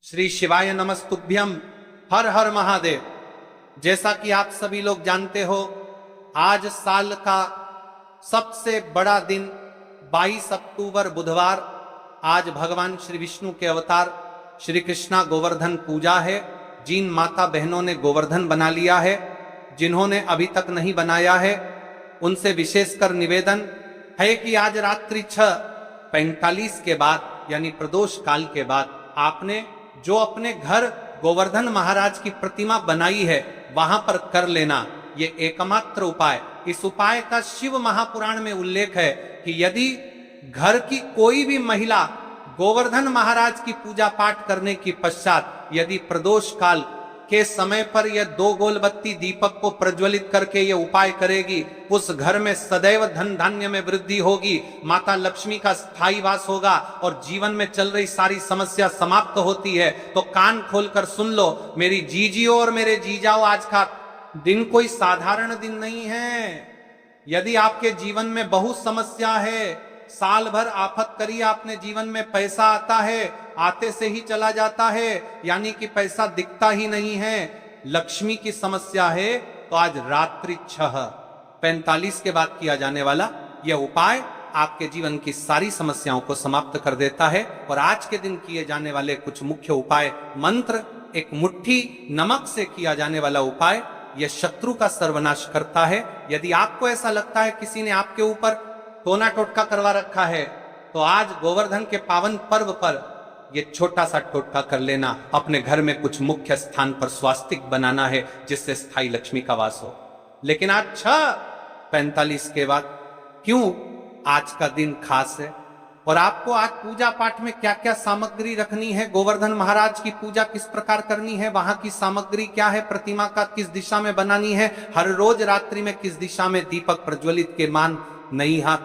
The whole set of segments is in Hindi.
श्री शिवाय नमस्तुभ्यम। हर हर महादेव। जैसा कि आप सभी लोग जानते हो, आज साल का सबसे बड़ा दिन 22 अक्टूबर बुधवार, आज भगवान श्री विष्णु के अवतार श्री कृष्णा गोवर्धन पूजा है। जिन माता बहनों ने गोवर्धन बना लिया है, जिन्होंने अभी तक नहीं बनाया है, उनसे विशेषकर निवेदन है कि आज रात्रि 6:45 के बाद यानी प्रदोष काल के बाद आपने जो अपने घर गोवर्धन महाराज की प्रतिमा बनाई है वहां पर कर लेना। ये एकमात्र उपाय। इस उपाय का शिव महापुराण में उल्लेख है कि यदि घर की कोई भी महिला गोवर्धन महाराज की पूजा पाठ करने की पश्चात यदि प्रदोष काल के समय पर यह 2 गोल बत्ती दीपक को प्रज्वलित करके यह उपाय करेगी, उस घर में सदैव धन धान्य में वृद्धि होगी, माता लक्ष्मी का स्थायी वास होगा और जीवन में चल रही सारी समस्या समाप्त होती है। तो कान खोलकर सुन लो मेरी जीजियों और मेरे जीजाओ, आज का दिन कोई साधारण दिन नहीं है। यदि आपके जीवन में बहुत समस्या है, साल भर आफत करी आपने, जीवन में पैसा आता है, आते से ही चला जाता है, यानी कि पैसा दिखता ही नहीं है, लक्ष्मी की समस्या है, तो आज रात्रि 6:45 के बाद किया जाने वाला यह उपाय आपके जीवन की सारी समस्याओं को समाप्त कर देता है। और आज के दिन किए जाने वाले कुछ मुख्य उपाय मंत्र, एक मुट्ठी नमक से किया जाने वाला उपाय, यह शत्रु का सर्वनाश करता है। यदि आपको ऐसा लगता है किसी ने आपके ऊपर टोना टोटका करवा रखा है, तो आज गोवर्धन के पावन पर्व पर यह छोटा सा टोटका कर लेना। अपने घर में कुछ मुख्य स्थान पर स्वास्तिक बनाना है जिससे स्थायी लक्ष्मी का वास हो। लेकिन आज 6:45 के बाद क्यों आज का दिन खास है और आपको आज पूजा पाठ में क्या क्या सामग्री रखनी है, गोवर्धन महाराज की पूजा किस प्रकार करनी है, वहां की सामग्री क्या है, प्रतिमा का किस दिशा में बनानी है, हर रोज रात्रि में किस दिशा में दीपक प्रज्वलित के मान नहीं हाथ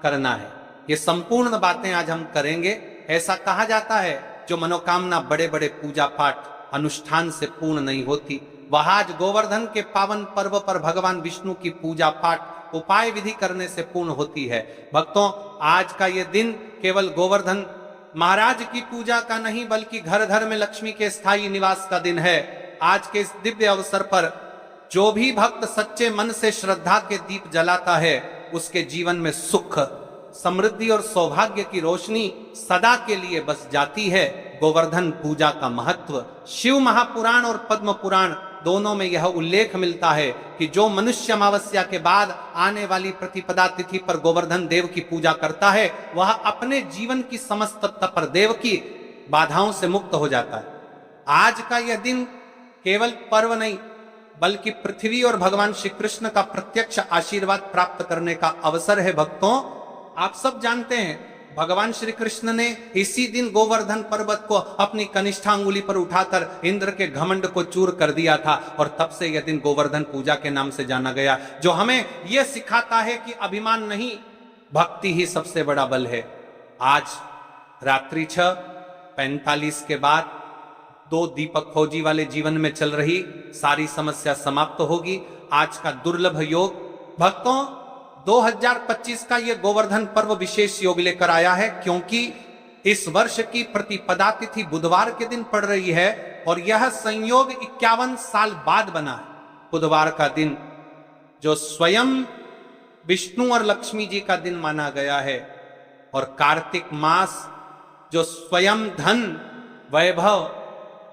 करना है, ये संपूर्ण बातें आज हम करेंगे। ऐसा कहा जाता है जो मनोकामना बड़े बड़े पूजा पाठ अनुष्ठान से पूर्ण नहीं होती, वह आज गोवर्धन के पावन पर्व पर भगवान विष्णु की पूजा पाठ उपाय विधि करने से पूर्ण होती है। भक्तों, आज का यह दिन केवल गोवर्धन महाराज की पूजा का नहीं बल्कि घर घर में लक्ष्मी के स्थायी निवास का दिन है। आज के इस दिव्य अवसर पर जो भी भक्त सच्चे मन से श्रद्धा के दीप जलाता है, उसके जीवन में सुख, समृद्धि और सौभाग्य की रोशनी सदा के लिए बस जाती है। गोवर्धन पूजा का महत्व शिव महापुराण और पद्म पुराण दोनों में यह उल्लेख मिलता है कि जो मनुष्य अमावस्या के बाद आने वाली प्रतिपदा तिथि पर गोवर्धन देव की पूजा करता है, वह अपने जीवन की समस्त तपर देव की बाधाओं से मुक्त हो जाता है। आज का यह दिन केवल पर्व नहीं बल्कि पृथ्वी और भगवान श्री कृष्ण का प्रत्यक्ष आशीर्वाद प्राप्त करने का अवसर है। भक्तों, आप सब जानते हैं भगवान श्री कृष्ण ने इसी दिन गोवर्धन पर्वत को अपनी कनिष्ठा अंगुली पर उठाकर इंद्र के घमंड को चूर कर दिया था और तब से यह दिन गोवर्धन पूजा के नाम से जाना गया, जो हमें यह सिखाता है कि अभिमान नहीं, भक्ति ही सबसे बड़ा बल है। आज रात्रि 6:45 के बाद 2 दीपक फौजी वाले जीवन में चल रही सारी समस्या समाप्त होगी। आज का दुर्लभ योग भक्तों 2025 का यह गोवर्धन पर्व विशेष योग लेकर आया है, क्योंकि इस वर्ष की प्रतिपदा तिथि बुधवार के दिन पड़ रही है और यह संयोग 51 साल बाद बना है। बुधवार का दिन जो स्वयं विष्णु और लक्ष्मी जी का दिन माना गया है और कार्तिक मास जो स्वयं धन, वैभव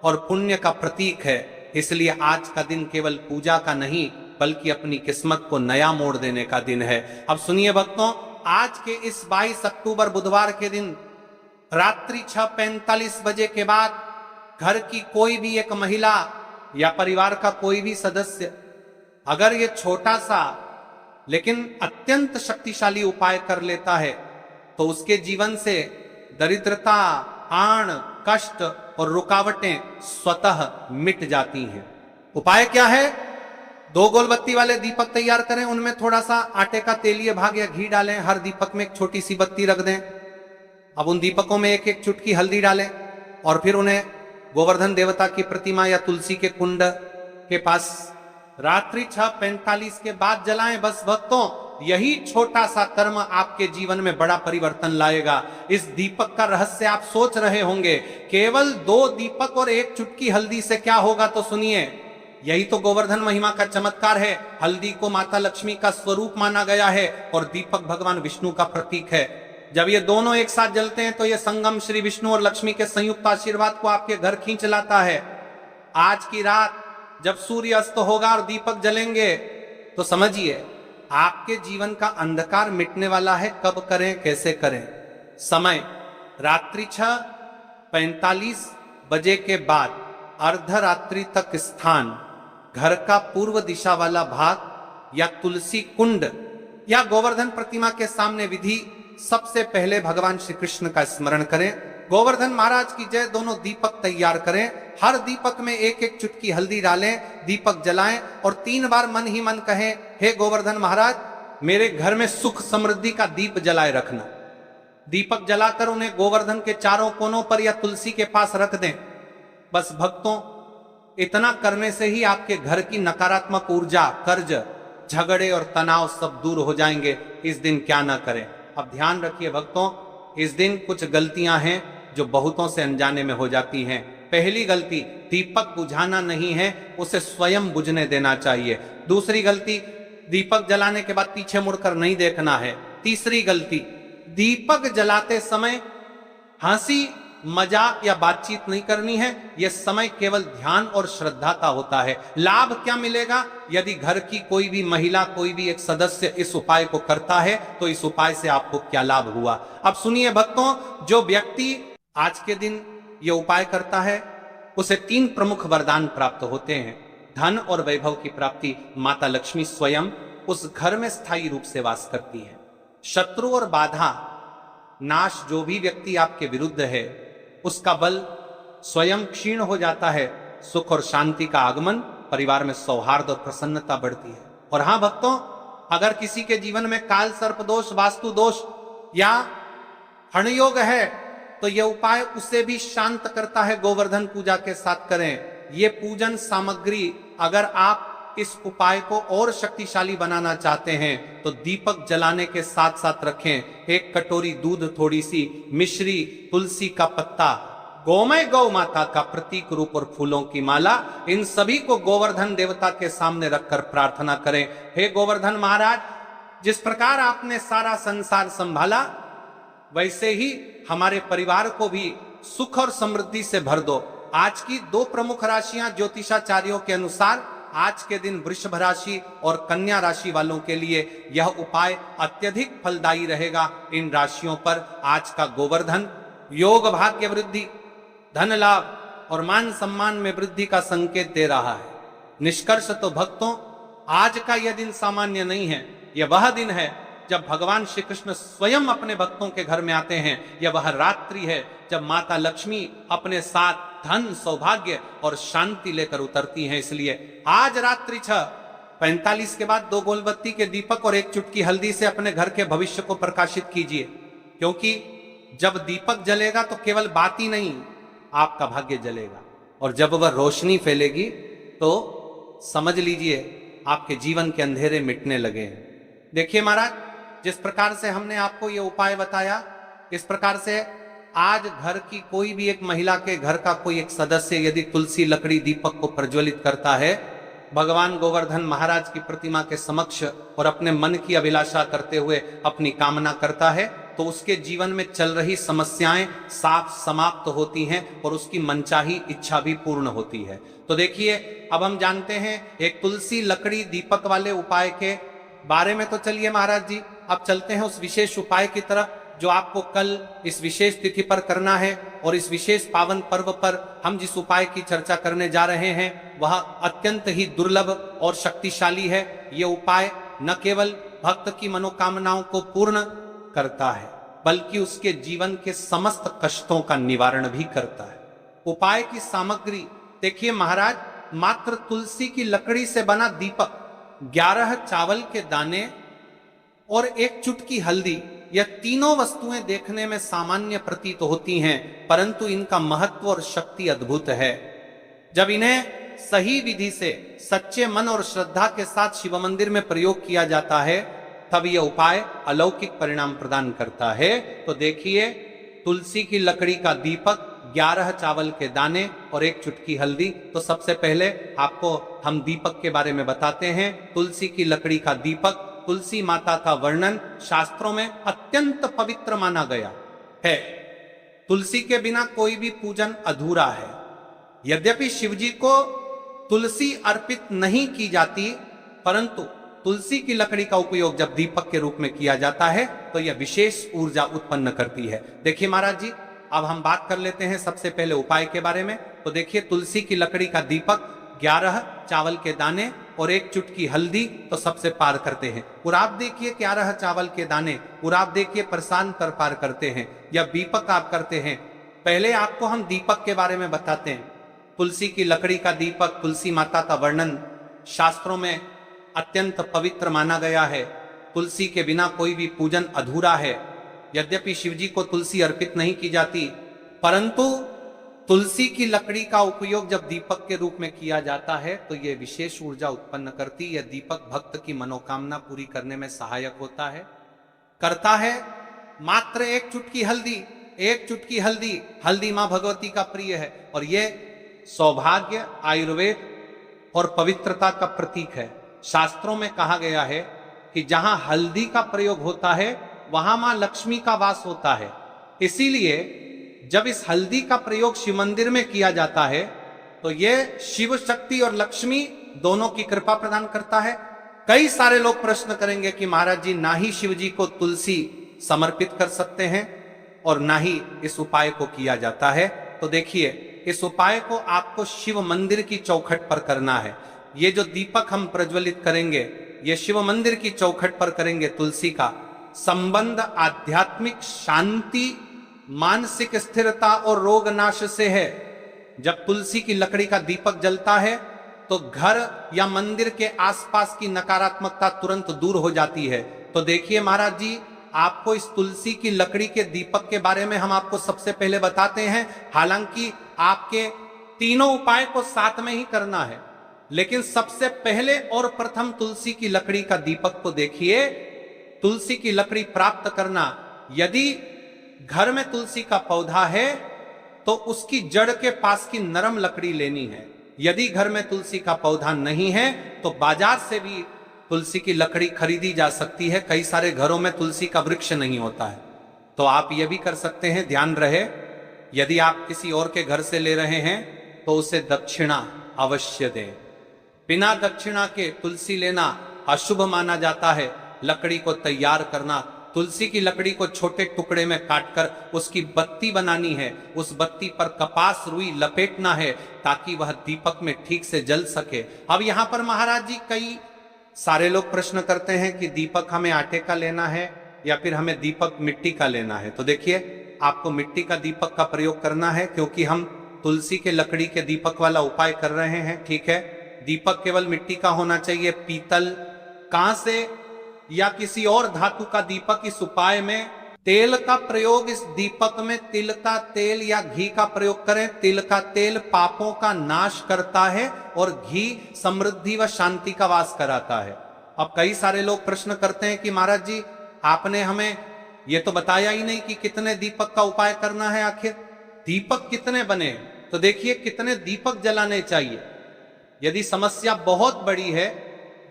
और पुण्य का प्रतीक है, इसलिए आज का दिन केवल पूजा का नहीं बल्कि अपनी किस्मत को नया मोड़ देने का दिन है। अब सुनिए भक्तों, आज के इस 22 अक्टूबर बुधवार के दिन रात्रि 6:45 बजे के बाद घर की कोई भी एक महिला या परिवार का कोई भी सदस्य अगर ये छोटा सा लेकिन अत्यंत शक्तिशाली उपाय कर लेता है, तो उसके जीवन से दरिद्रता, आण, कष्ट और रुकावटें स्वतः मिट जाती हैं। उपाय क्या है? 2 गोल बत्ती वाले दीपक तैयार करें, उनमें थोड़ा सा आटे का तेलीय भाग या घी डालें, हर दीपक में एक छोटी सी बत्ती रख दें। अब उन दीपकों में एक एक चुटकी हल्दी डालें और फिर उन्हें गोवर्धन देवता की प्रतिमा या तुलसी के कुंड के पास रात्रि 6:45 के बाद जलाएं। बस भक्तों, यही छोटा सा कर्म आपके जीवन में बड़ा परिवर्तन लाएगा। इस दीपक का रहस्य आप सोच रहे होंगे, केवल 2 दीपक और 1 चुटकी हल्दी से क्या होगा, तो सुनिए, यही तो गोवर्धन महिमा का चमत्कार है। हल्दी को माता लक्ष्मी का स्वरूप माना गया है और दीपक भगवान विष्णु का प्रतीक है। जब ये दोनों एक साथ जलते हैं तो ये संगम श्री विष्णु और लक्ष्मी के संयुक्त आशीर्वाद को आपके घर खींच लाता है। आज की रात जब सूर्य अस्त होगा और दीपक जलेंगे तो समझिए आपके जीवन का अंधकार मिटने वाला है। कब करें, कैसे करें? समय रात्रि 6:45 बजे के बाद अर्धरात्रि तक स्थान घर का पूर्व दिशा वाला भाग या तुलसी कुंड या गोवर्धन प्रतिमा के सामने विधि। सबसे पहले भगवान श्री कृष्ण का स्मरण करें, गोवर्धन महाराज की जय, दोनों दीपक तैयार करें। हर दीपक में 1-1 चुटकी हल्दी डालें, दीपक जलाएं और 3 बार मन ही मन कहें, हे गोवर्धन महाराज, मेरे घर में सुख समृद्धि का दीप जलाए रखना। दीपक जलाकर उन्हें गोवर्धन के चारों कोनों पर या तुलसी के पास रख दें। बस भक्तों, इतना करने से ही आपके घर की नकारात्मक ऊर्जा, कर्ज, झगड़े और तनाव सब दूर हो जाएंगे। इस दिन क्या ना करें। अब ध्यान रखिए भक्तों, इस दिन कुछ गलतियां हैं जो बहुतों से अनजाने में हो जाती हैं। पहली गलती, दीपक बुझाना नहीं है, उसे स्वयं बुझने देना चाहिए। दूसरी गलती, दीपक जलाने के बाद पीछे मुड़कर नहीं देखना है। तीसरी गलती, दीपक जलाते समय हंसी, मजाक या बातचीत नहीं करनी है। यह समय केवल ध्यान और श्रद्धा का होता है। लाभ क्या मिलेगा? यदि घर की कोई भी महिला, कोई भी एक सदस्य इस उपाय को करता है तो इस उपाय से आपको क्या लाभ हुआ। अब सुनिए भक्तों, जो व्यक्ति आज के दिन यह उपाय करता है उसे 3 प्रमुख वरदान प्राप्त होते हैं। धन और वैभव की प्राप्ति, माता लक्ष्मी स्वयं उस घर में स्थायी रूप से वास करती है। शत्रु और बाधा नाश, जो भी व्यक्ति आपके विरुद्ध है उसका बल स्वयं क्षीण हो जाता है। सुख और शांति का आगमन, परिवार में सौहार्द और प्रसन्नता बढ़ती है। और हां भक्तों, अगर किसी के जीवन में काल सर्प दोष, वास्तु दोष या हणयोग है तो यह उपाय उसे भी शांत करता है। गोवर्धन पूजा के साथ करें। यह पूजन सामग्री, अगर आप इस उपाय को और शक्तिशाली बनाना चाहते हैं तो दीपक जलाने के साथ साथ रखें 1 कटोरी दूध, थोड़ी सी मिश्री, तुलसी का पत्ता, गोमय गौ माता का प्रतीक रूप और फूलों की माला। इन सभी को गोवर्धन देवता के सामने रखकर प्रार्थना करें, हे गोवर्धन महाराज, जिस प्रकार आपने सारा संसार संभाला वैसे ही हमारे परिवार को भी सुख और समृद्धि से भर दो। आज की 2 प्रमुख राशियां ज्योतिषाचार्यों के अनुसार आज के दिन वृषभ राशि और कन्या राशि वालों के लिए यह उपाय अत्यधिक फलदायी रहेगा। इन राशियों पर आज का गोवर्धन योग, भाग्य वृद्धि, धन लाभ और मान सम्मान में वृद्धि का संकेत दे रहा है। निष्कर्ष तो भक्तों, आज का यह दिन सामान्य नहीं है। यह वह दिन है जब भगवान श्री कृष्ण स्वयं अपने भक्तों के घर में आते हैं। यह वह रात्रि है जब माता लक्ष्मी अपने साथ धन, सौभाग्य और शांति लेकर उतरती हैं। इसलिए आज रात्रि 6:45 के बाद 2 गोलबत्ती के दीपक और 1 चुटकी हल्दी से अपने घर के भविष्य को प्रकाशित कीजिए, क्योंकि जब दीपक जलेगा तो केवल बात ही नहीं, आपका भाग्य जलेगा। और जब वह रोशनी फैलेगी तो समझ लीजिए आपके जीवन के अंधेरे मिटने लगे हैं। देखिए महाराज, जिस प्रकार से हमने आपको यह उपाय बताया, इस प्रकार से आज घर की कोई भी एक महिला के घर का कोई एक सदस्य यदि तुलसी लकड़ी दीपक को प्रज्वलित करता है, भगवान गोवर्धन महाराज की प्रतिमा के समक्ष और अपने मन की अभिलाषा करते हुए अपनी कामना करता है, तो उसके जीवन में चल रही समस्याएं साफ समाप्त होती हैं और उसकी मनचाही इच्छा भी पूर्ण होती है। तो देखिए, अब हम जानते हैं एक तुलसी लकड़ी दीपक वाले उपाय के बारे में। तो चलिए महाराज जी, अब चलते हैं उस विशेष उपाय की तरफ जो आपको कल इस विशेष तिथि पर करना है। और इस विशेष पावन पर्व पर हम जिस उपाय की चर्चा करने जा रहे हैं वह अत्यंत ही दुर्लभ और शक्तिशाली है। यह उपाय न केवल भक्त की मनोकामनाओं को पूर्ण करता है बल्कि उसके जीवन के समस्त कष्टों का निवारण भी करता है। उपाय की सामग्री देखिए महाराज, मात्र तुलसी की लकड़ी से बना दीपक, 11 चावल के दाने और 1 चुटकी हल्दी, यह तीनों वस्तुएं देखने में सामान्य प्रतीत होती हैं, परंतु इनका महत्व और शक्ति अद्भुत है। जब इन्हें सही विधि से सच्चे मन और श्रद्धा के साथ शिव मंदिर में प्रयोग किया जाता है तब यह उपाय अलौकिक परिणाम प्रदान करता है। तो देखिए, तुलसी की लकड़ी का दीपक, 11 चावल के दाने और 1 चुटकी हल्दी। तो सबसे पहले आपको हम दीपक के बारे में बताते हैं। तुलसी की लकड़ी का दीपक, तुलसी माता का वर्णन शास्त्रों में अत्यंत पवित्र माना गया है। तुलसी के बिना कोई भी पूजन अधूरा है। यद्यपि शिवजी को तुलसी अर्पित नहीं की जाती, परंतु तुलसी की लकड़ी का उपयोग जब दीपक के रूप में किया जाता है तो यह विशेष ऊर्जा उत्पन्न करती है। देखिए महाराज जी, अब हम बात कर लेते हैं सबसे पहले उपाय के बारे में। तो देखिए, तुलसी की लकड़ी का दीपक, 11 चावल के दाने और 1 चुटकी हल्दी तो सबसे पार करते हैं। और आप देखिए, 11 चावल के दाने और आप देखिए प्रसान पर पार करते हैं या दीपक आप करते हैं। पहले आपको हम दीपक के बारे में बताते हैं। तुलसी की लकड़ी का दीपक, तुलसी माता का वर्णन शास्त्रों में अत्यंत पवित्र माना गया है। तुलसी के बिना कोई भी पूजन अधूरा है। यद्यपि शिवजी को तुलसी अर्पित नहीं की जाती, परंतु तुलसी की लकड़ी का उपयोग जब दीपक के रूप में किया जाता है तो यह विशेष ऊर्जा उत्पन्न करती है। दीपक भक्त की मनोकामना पूरी करने में सहायक होता है, करता है। मात्र 1 चुटकी हल्दी, 1 चुटकी हल्दी, हल्दी मां भगवती का प्रिय है और यह सौभाग्य, आयुर्वेद और पवित्रता का प्रतीक है। शास्त्रों में कहा गया है कि जहां हल्दी का प्रयोग होता है वहां मां लक्ष्मी का वास होता है। इसीलिए जब इस हल्दी का प्रयोग शिव मंदिर में किया जाता है तो यह शिव शक्ति और लक्ष्मी दोनों की कृपा प्रदान करता है। कई सारे लोग प्रश्न करेंगे कि महाराज जी, ना ही शिव जी को तुलसी समर्पित कर सकते हैं और ना ही इस उपाय को किया जाता है। तो देखिए, इस उपाय को आपको शिव मंदिर की चौखट पर करना है। ये जो दीपक हम प्रज्वलित करेंगे, ये शिव मंदिर की चौखट पर करेंगे। तुलसी का संबंध आध्यात्मिक शांति, मानसिक स्थिरता और रोग नाश से है। जब तुलसी की लकड़ी का दीपक जलता है तो घर या मंदिर के आसपास की नकारात्मकता तुरंत दूर हो जाती है। तो देखिए महाराज जी, आपको इस तुलसी की लकड़ी के दीपक के बारे में हम आपको सबसे पहले बताते हैं। हालांकि आपके तीनों उपाय को साथ में ही करना है, लेकिन सबसे पहले और प्रथम तुलसी की लकड़ी का दीपक को देखिए। तुलसी की लकड़ी प्राप्त करना, यदि घर में तुलसी का पौधा है तो उसकी जड़ के पास की नरम लकड़ी लेनी है। यदि घर में तुलसी का पौधा नहीं है तो बाजार से भी तुलसी की लकड़ी खरीदी जा सकती है। कई सारे घरों में तुलसी का वृक्ष नहीं होता है, तो आप यह भी कर सकते हैं। ध्यान रहे, यदि आप किसी और के घर से ले रहे हैं तो उसे दक्षिणा अवश्य दें। बिना दक्षिणा के तुलसी लेना अशुभ माना जाता है। लकड़ी को तैयार करना, तुलसी की लकड़ी को छोटे टुकड़े में काटकर उसकी बत्ती बनानी है। उस बत्ती पर कपास रुई लपेटना है ताकि वह दीपक में ठीक से जल सके। अब यहां पर महाराज जी, कई सारे लोग प्रश्न करते हैं कि दीपक हमें आटे का लेना है या फिर हमें दीपक मिट्टी का लेना है। तो देखिए, आपको मिट्टी का दीपक का प्रयोग करना है, क्योंकि हम तुलसी के लकड़ी के दीपक वाला उपाय कर रहे हैं। ठीक है, दीपक केवल मिट्टी का होना चाहिए। पीतल, कांसे या किसी और धातु का दीपक इस उपाय में। तेल का प्रयोग इस दीपक में, तिल का तेल या घी का प्रयोग करें। तिल का तेल पापों का नाश करता है और घी समृद्धि व शांति का वास कराता है। अब कई सारे लोग प्रश्न करते हैं कि महाराज जी, आपने हमें ये तो बताया ही नहीं कि कितने दीपक का उपाय करना है। आखिर दीपक कितने बने? तो देखिए, कितने दीपक जलाने चाहिए। यदि समस्या बहुत बड़ी है,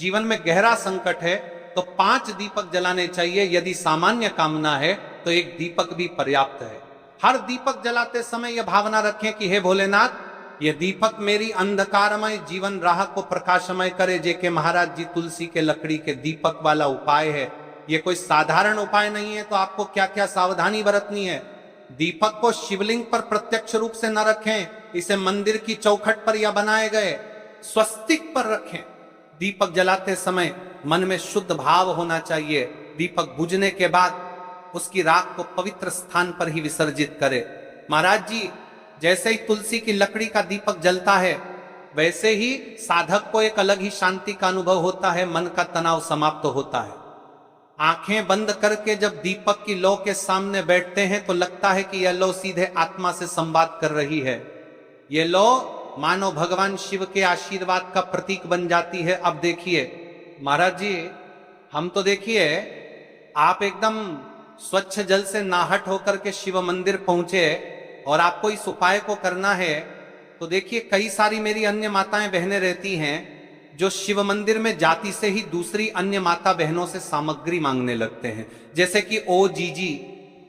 जीवन में गहरा संकट है, तो 5 दीपक जलाने चाहिए। यदि सामान्य कामना है तो 1 दीपक भी पर्याप्त है। हर दीपक जलाते समय यह भावना रखें कि हे भोलेनाथ, यह दीपक मेरी अंधकारमय जीवन राह को प्रकाशमय करे। जेके महाराज जी, तुलसी के लकड़ी के दीपक वाला उपाय है। यह कोई साधारण उपाय नहीं है। तो आपको क्या क्या सावधानी बरतनी है? दीपक को शिवलिंग पर प्रत्यक्ष रूप से न रखें, इसे मंदिर की चौखट पर या बनाए गए स्वस्तिक पर रखें। दीपक जलाते समय मन में शुद्ध भाव होना चाहिए। दीपक बुझने के बाद उसकी राख को पवित्र स्थान पर ही विसर्जित करे। महाराज जी, जैसे ही तुलसी की लकड़ी का दीपक जलता है, वैसे ही साधक को एक अलग ही शांति का अनुभव होता है। मन का तनाव समाप्त होता है। आंखें बंद करके जब दीपक की लौ के सामने बैठते हैं तो लगता है कि यह लौ सीधे आत्मा से संवाद कर रही है। यह लौ मानो भगवान शिव के आशीर्वाद का प्रतीक बन जाती है। अब देखिए महाराज जी, हम तो देखिए, आप एकदम स्वच्छ जल से नाहट होकर के शिव मंदिर पहुंचे और आपको इस उपाय को करना है, तो देखिए कई सारी मेरी अन्य माताएं बहनें रहती हैं जो शिव मंदिर में जाति से ही दूसरी अन्य माता बहनों से सामग्री मांगने लगते हैं। जैसे कि ओ जीजी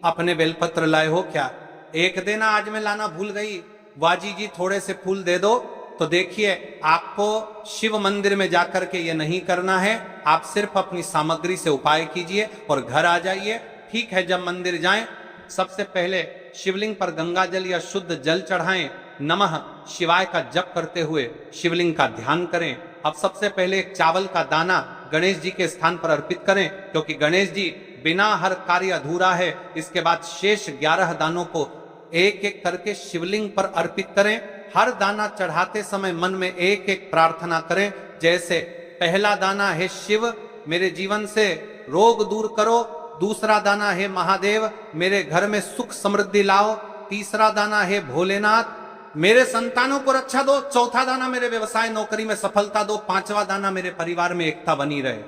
अपने बेलपत्र लाए हो क्या, एक देना आज मैं लाना भूल गई, वाह जीजी थोड़े से फूल दे दो। तो देखिए आपको शिव मंदिर में जाकर के ये नहीं करना है, आप सिर्फ अपनी सामग्री से उपाय कीजिए और घर आ जाइए। ठीक है, जब मंदिर जाएं सबसे पहले शिवलिंग पर गंगा जल या शुद्ध जल चढ़ाएं, नमः शिवाय का जप करते हुए शिवलिंग का ध्यान करें। अब सबसे पहले एक चावल का दाना गणेश जी के स्थान पर अर्पित करें, क्योंकि गणेश जी बिना हर कार्य अधूरा है। इसके बाद शेष 11 दानों को एक एक करके शिवलिंग पर अर्पित करें। हर दाना चढ़ाते समय मन में एक एक प्रार्थना करें, जैसे पहला दाना है शिव मेरे जीवन से रोग दूर करो, दूसरा दाना है महादेव मेरे घर में सुख समृद्धि लाओ, तीसरा दाना है भोलेनाथ मेरे संतानों को रक्षा दो, चौथा दाना मेरे व्यवसाय नौकरी में सफलता दो, पांचवा दाना मेरे परिवार में एकता बनी रहे।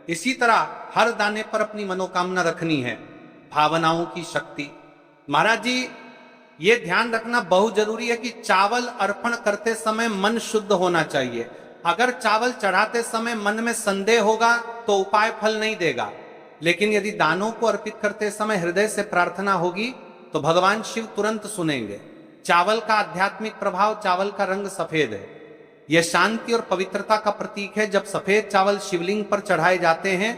इसी तरह हर दाने पर अपनी मनोकामना रखनी है। भावनाओं की शक्ति, महाराज जी ये ध्यान रखना बहुत जरूरी है कि चावल अर्पण करते समय मन शुद्ध होना चाहिए। अगर चावल चढ़ाते समय मन में संदेह होगा तो उपाय फल नहीं देगा, लेकिन यदि दानों को अर्पित करते समय हृदय से प्रार्थना होगी तो भगवान शिव तुरंत सुनेंगे। चावल का आध्यात्मिक प्रभाव, चावल का रंग सफेद है, यह शांति और पवित्रता का प्रतीक है। जब सफेद चावल शिवलिंग पर चढ़ाए जाते हैं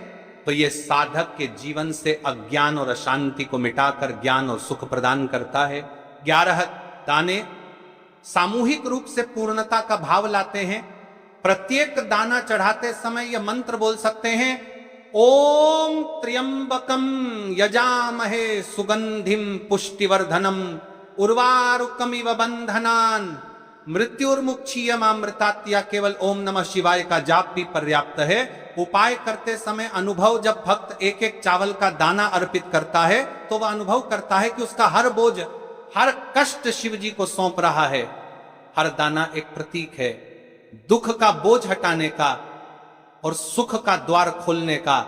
तो यह साधक के जीवन से अज्ञान और अशांति को मिटाकर ज्ञान और सुख प्रदान करता है। 11 दाने सामूहिक रूप से पूर्णता का भाव लाते हैं। प्रत्येक दाना चढ़ाते समय यह मंत्र बोल सकते हैं, ओम त्र्यंबकम यजामहे सुगंधिम पुष्टिवर्धनम उर्वारुकमिव बंधनान मृत्युर्मुक्षीयमामृतात्या। केवल ओम नमः शिवाय का जाप भी पर्याप्त है। उपाय करते समय अनुभव, जब भक्त एक एक चावल का दाना अर्पित करता है तो वह अनुभव करता है कि उसका हर बोझ, हर कष्ट शिव जी को सौंप रहा है। हर दाना एक प्रतीक है दुख का बोझ हटाने का और सुख का द्वार खोलने का।